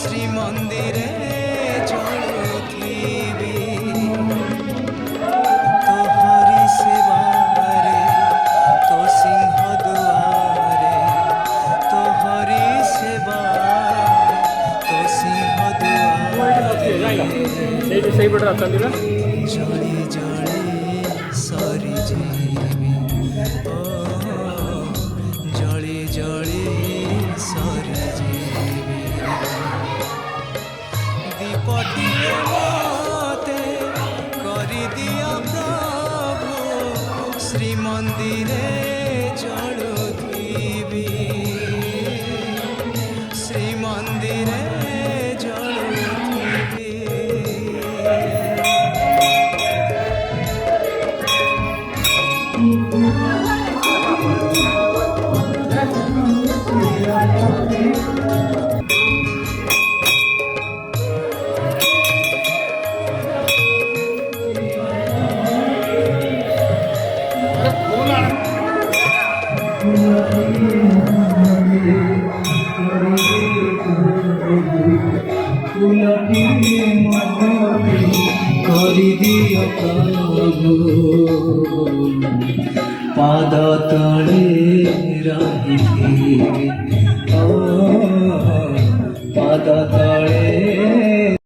ଶ୍ରୀମନ୍ଦିରେ ଚଳୁଥିବି ସେବାରେ ତୋ ସିଂହ ଦୁଆରେ ତୋହରି ସେବାରେ ତୋ ସିଂହ ଦୁଆରେ ଜଳି ଜଳି ସରିଯିବି ଓ ଜଳି ଜଳି ସରିଯିବି ଦୀପଟିଏ ମତେ କରିଦିଅ ପ୍ରଭୁ ଶ୍ରୀମନ୍ଦିରେ ଚଳୁଥିବି ଶ୍ରୀମନ୍ଦିରେ ଚଳୁଥିବି କରିଦିଅ ପ୍ରଭୁ ପାଦ ତଳେ ରହିଥିବି ପାଦ ତଳେ